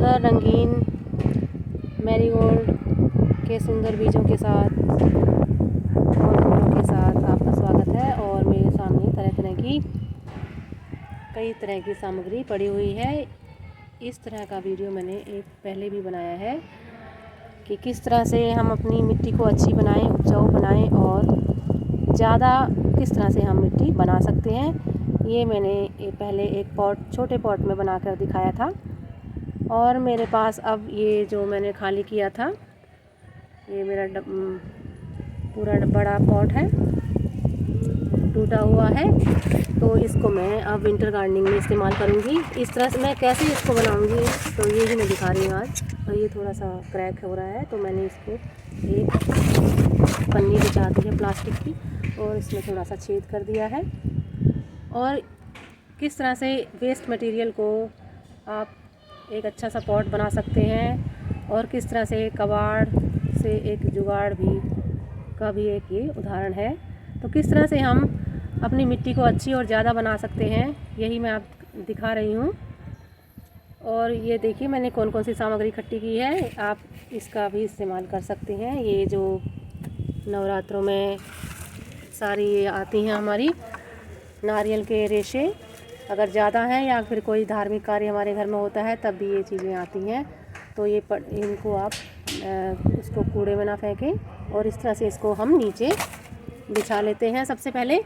सुंदर रंगीन मैरीगोल्ड के सुंदर बीजों के साथ और फूलों के साथ आपका स्वागत है। और मेरे सामने कई तरह की सामग्री पड़ी हुई है। इस तरह का वीडियो मैंने एक पहले भी बनाया है कि किस तरह से हम अपनी मिट्टी को अच्छी बनाएं, उपजाऊ बनाएं और ज़्यादा किस तरह से हम मिट्टी बना सकते हैं। ये मैंने पहले एक छोटे पॉट में बनाकर दिखाया था। और मेरे पास अब ये जो मैंने खाली किया था, ये मेरा पूरा बड़ा पॉट है, टूटा हुआ है। तो इसको मैं अब विंटर गार्डनिंग में इस्तेमाल करूँगी। इस तरह से मैं कैसे इसको बनाऊँगी तो ये ही मैं दिखा रही हूँ आज। और ये थोड़ा सा क्रैक हो रहा है तो मैंने इसको एक पन्नी बिछा दी है प्लास्टिक की और इसमें थोड़ा सा छेद कर दिया है। और किस तरह से वेस्ट मटेरियल को आप एक अच्छा सा पॉट बना सकते हैं और किस तरह से कबाड़ से एक जुगाड़ का भी एक ये उदाहरण है। तो किस तरह से हम अपनी मिट्टी को अच्छी और ज़्यादा बना सकते हैं, यही मैं आप दिखा रही हूँ। और ये देखिए मैंने कौन कौन सी सामग्री इकट्ठी की है, आप इसका भी इस्तेमाल कर सकते हैं। ये जो नवरात्रों में सारी ये आती हैं हमारी नारियल के रेशे, अगर ज़्यादा हैं या फिर कोई धार्मिक कार्य हमारे घर में होता है तब भी ये चीज़ें आती हैं। तो ये इनको आप उसको कूड़े में ना फेंकें और इस तरह से इसको हम नीचे बिछा लेते हैं। सबसे पहले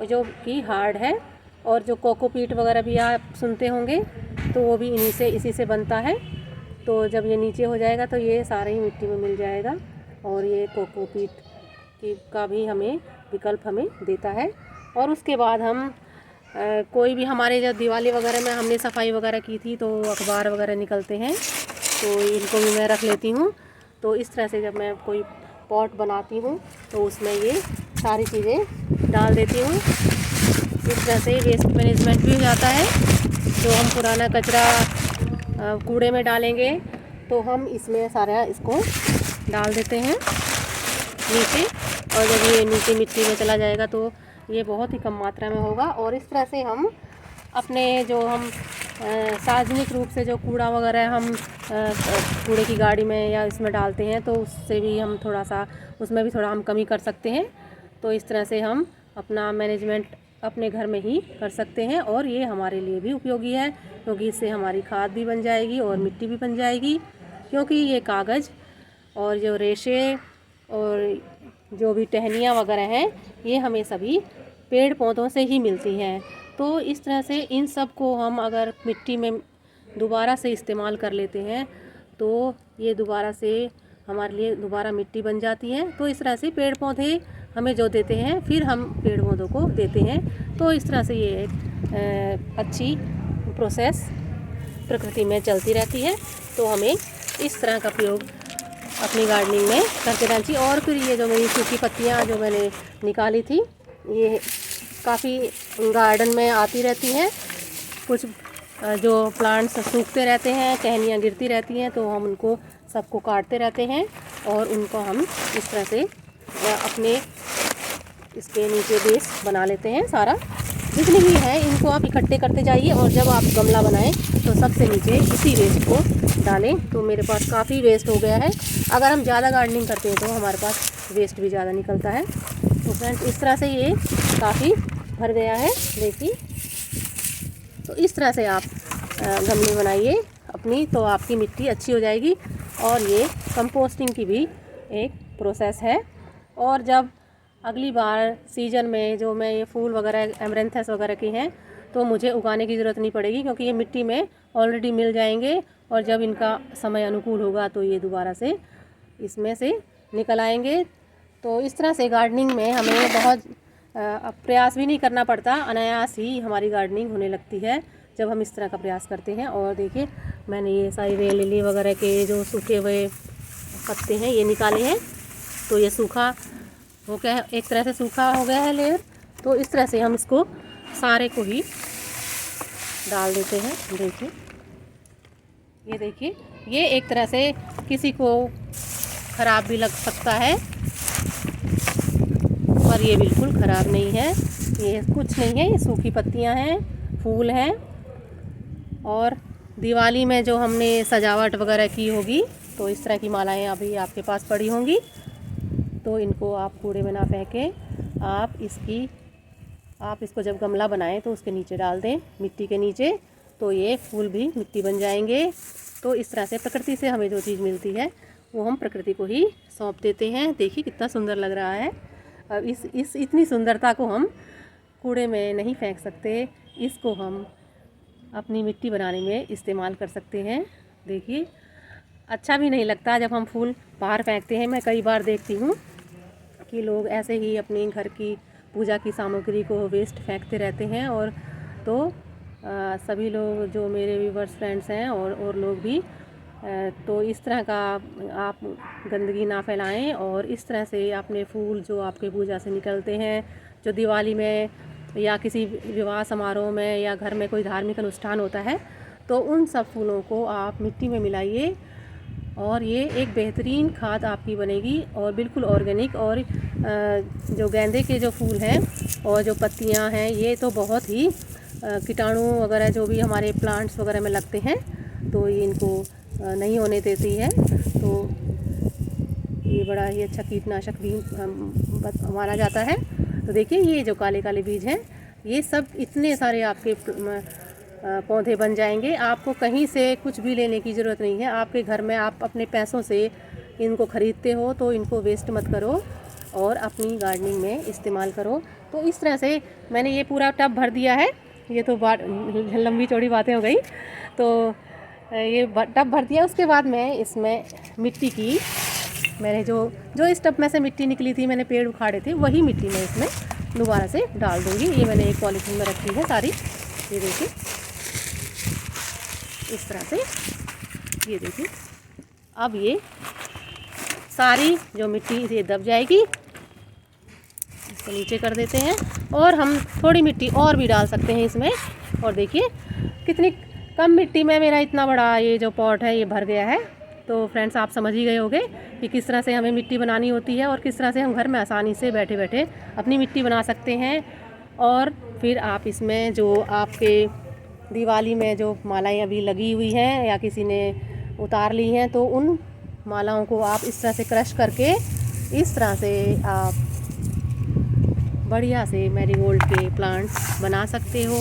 जो कि हार्ड है, और जो कोकोपीट वगैरह भी आप सुनते होंगे तो वो भी इसी से बनता है। तो जब ये नीचे हो जाएगा तो ये सारे ही मिट्टी में मिल जाएगा। और ये कोकोपीट का भी हमें विकल्प हमें देता है। और उसके बाद हम कोई भी हमारे जब दिवाली वगैरह में हमने सफाई वगैरह की थी तो अखबार वगैरह निकलते हैं तो इनको भी मैं रख लेती हूँ। तो इस तरह से जब मैं कोई पॉट बनाती हूँ तो उसमें ये सारी चीज़ें डाल देती हूँ। इस तरह से वेस्ट मैनेजमेंट भी हो जाता है। जो हम पुराना कचरा कूड़े में डालेंगे तो हम इसमें सारा इसको डाल देते हैं नीचे। और जब ये नीचे मिट्टी में चला जाएगा तो ये बहुत ही कम मात्रा में होगा। और इस तरह से हम अपने जो हम सार्वजनिक रूप से जो कूड़ा वगैरह हम कूड़े की गाड़ी में या इसमें डालते हैं तो उससे भी हम थोड़ा सा उसमें भी थोड़ा हम कमी कर सकते हैं। तो इस तरह से हम अपना मैनेजमेंट अपने घर में ही कर सकते हैं। और ये हमारे लिए भी उपयोगी है क्योंकि इससे हमारी खाद भी बन जाएगी और मिट्टी भी बन जाएगी। क्योंकि ये कागज़ और जो रेशे और जो भी टहनियाँ वगैरह हैं ये हमें सभी पेड़ पौधों से ही मिलती हैं। तो इस तरह से इन सब को हम अगर मिट्टी में दोबारा से इस्तेमाल कर लेते हैं तो ये दोबारा से हमारे लिए दोबारा मिट्टी बन जाती है। तो इस तरह से पेड़ पौधे हमें जो देते हैं फिर हम पेड़ पौधों को देते हैं। तो इस तरह से ये एक अच्छी प्रोसेस प्रकृति में चलती रहती है। तो हमें इस तरह का प्रयोग अपनी गार्डनिंग में करके रहना चाहिए। और फिर ये जो मेरी सूखी पत्तियाँ जो मैंने निकाली थी ये काफ़ी गार्डन में आती रहती हैं। कुछ जो प्लांट्स सूखते रहते हैं, टहनियाँ गिरती रहती हैं तो हम उनको सबको काटते रहते हैं और उनको हम इस तरह से अपने इसके नीचे बेस बना लेते हैं। सारा जितनी भी है इनको आप इकट्ठे करते जाइए और जब आप गमला बनाएं तो सबसे नीचे इसी वेस्ट को डालें। तो मेरे पास काफ़ी वेस्ट हो गया है। अगर हम ज़्यादा गार्डनिंग करते हैं तो हमारे पास वेस्ट भी ज़्यादा निकलता है। तो फ्रेंड्स इस तरह से ये काफ़ी भर गया है, देखिए। तो इस तरह से आप गमले बनाइए अपनी, तो आपकी मिट्टी अच्छी हो जाएगी। और ये कंपोस्टिंग की भी एक प्रोसेस है। और जब अगली बार सीज़न में जो मैं ये फूल वगैरह एमरेंथस वगैरह की हैं तो मुझे उगाने की ज़रूरत नहीं पड़ेगी क्योंकि ये मिट्टी में ऑलरेडी मिल जाएंगे। और जब इनका समय अनुकूल होगा तो ये दोबारा से इसमें से निकल आएंगे। तो इस तरह से गार्डनिंग में हमें बहुत प्रयास भी नहीं करना पड़ता, अनायास ही हमारी गार्डनिंग होने लगती है जब हम इस तरह का प्रयास करते हैं। और देखिए मैंने ये सारी लिली वगैरह के जो सूखे हुए पत्ते हैं ये निकाले हैं। तो ये सूखा हो गया है, एक तरह से सूखा हो गया है लेयर। तो इस तरह से हम इसको सारे को ही डाल देते हैं। देखिए ये देखिए, ये एक तरह से किसी को ख़राब भी लग सकता है पर ये बिल्कुल ख़राब नहीं है। ये कुछ नहीं है, ये सूखी पत्तियां हैं, फूल हैं और दिवाली में जो हमने सजावट वगैरह की होगी, तो इस तरह की मालाएं अभी आपके पास पड़ी होंगी। तो इनको आप कूड़े में ना फेंकें, आप इसको जब गमला बनाएं तो उसके नीचे डाल दें, मिट्टी के नीचे, तो ये फूल भी मिट्टी बन जाएंगे। तो इस तरह से प्रकृति से हमें जो चीज़ मिलती है वो हम प्रकृति को ही सौंप देते हैं। देखिए कितना सुंदर लग रहा है। अब इस इतनी सुंदरता को हम कूड़े में नहीं फेंक सकते, इसको हम अपनी मिट्टी बनाने में इस्तेमाल कर सकते हैं। देखिए अच्छा भी नहीं लगता जब हम फूल बाहर फेंकते हैं। मैं कई बार देखती हूँ कि लोग ऐसे ही अपने घर की पूजा की सामग्री को वेस्ट फेंकते रहते हैं। और तो सभी लोग जो मेरे व्यूवर्स फ्रेंड्स हैं और लोग भी तो इस तरह का आप गंदगी ना फैलाएं। और इस तरह से अपने फूल जो आपके पूजा से निकलते हैं, जो दिवाली में या किसी विवाह समारोह में या घर में कोई धार्मिक अनुष्ठान होता है, तो उन सब फूलों को आप मिट्टी में मिलाइए और ये एक बेहतरीन खाद आपकी बनेगी और बिल्कुल ऑर्गेनिक। और जो गेंदे के जो फूल हैं और जो पत्तियां हैं, ये तो बहुत ही कीटाणु वगैरह जो भी हमारे प्लांट्स वगैरह में लगते हैं, तो ये इनको नहीं होने देती है। तो ये बड़ा ही अच्छा कीटनाशक भी माना जाता है। तो देखिए ये जो काले काले बीज हैं, ये सब इतने सारे आपके पौधे बन जाएंगे। आपको कहीं से कुछ भी लेने की ज़रूरत नहीं है। आपके घर में आप अपने पैसों से इनको ख़रीदते हो, तो इनको वेस्ट मत करो और अपनी गार्डनिंग में इस्तेमाल करो। तो इस तरह से मैंने ये पूरा टब भर दिया है। ये तो लंबी चौड़ी बातें हो गई। तो ये टब भर दिया, उसके बाद मैं इसमें मिट्टी की, मैंने जो इस टब में से मिट्टी निकली थी, मैंने पेड़ उखाड़े थे, वही मिट्टी मैं इसमें दोबारा से डाल दूँगी। ये मैंने एक पॉलीथीन में रखी है सारी। ये देखिए इस तरह से, ये देखिए अब ये सारी जो मिट्टी ये दब जाएगी। इसको नीचे कर देते हैं और हम थोड़ी मिट्टी और भी डाल सकते हैं इसमें। और देखिए कितनी कम मिट्टी में मेरा इतना बड़ा ये जो पॉट है ये भर गया है। तो फ्रेंड्स आप समझ ही गए होंगे कि किस तरह से हमें मिट्टी बनानी होती है और किस तरह से हम घर में आसानी से बैठे बैठे अपनी मिट्टी बना सकते हैं। और फिर आप इसमें जो आपके दिवाली में जो मालाएं अभी लगी हुई हैं या किसी ने उतार ली हैं, तो उन मालाओं को आप इस तरह से क्रश करके इस तरह से आप बढ़िया से मैरीगोल्ड के प्लांट्स बना सकते हो।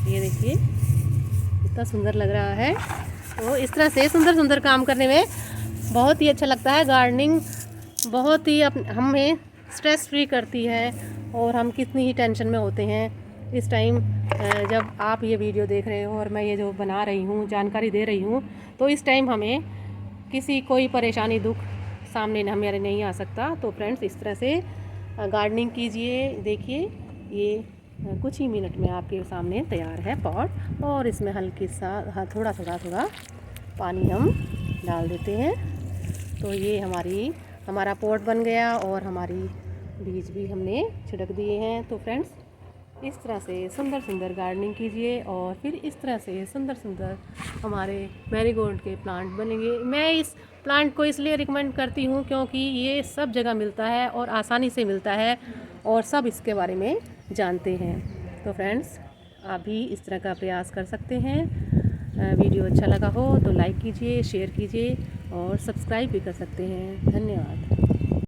ये देखिए कितना सुंदर लग रहा है। तो इस तरह से सुंदर सुंदर काम करने में बहुत ही अच्छा लगता है। गार्डनिंग बहुत ही हमें स्ट्रेस फ्री करती है। और हम कितनी ही टेंशन में होते हैं इस टाइम, जब आप ये वीडियो देख रहे हो और मैं ये जो बना रही हूँ, जानकारी दे रही हूँ, तो इस टाइम हमें कोई परेशानी दुख सामने हमारे नहीं आ सकता। तो फ्रेंड्स इस तरह से गार्डनिंग कीजिए। देखिए ये कुछ ही मिनट में आपके सामने तैयार है पॉट। और इसमें हल्की सा थोड़ा पानी हम डाल देते हैं। तो ये हमारा पॉट बन गया और हमारी बीज भी हमने छिड़क दिए हैं। तो फ्रेंड्स इस तरह से सुंदर सुंदर गार्डनिंग कीजिए और फिर इस तरह से सुंदर सुंदर हमारे मैरीगोल्ड के प्लांट बनेंगे। मैं इस प्लांट को इसलिए रिकमेंड करती हूँ क्योंकि ये सब जगह मिलता है और आसानी से मिलता है और सब इसके बारे में जानते हैं। तो फ्रेंड्स आप भी इस तरह का प्रयास कर सकते हैं। वीडियो अच्छा लगा हो तो लाइक कीजिए, शेयर कीजिए और सब्सक्राइब भी कर सकते हैं। धन्यवाद।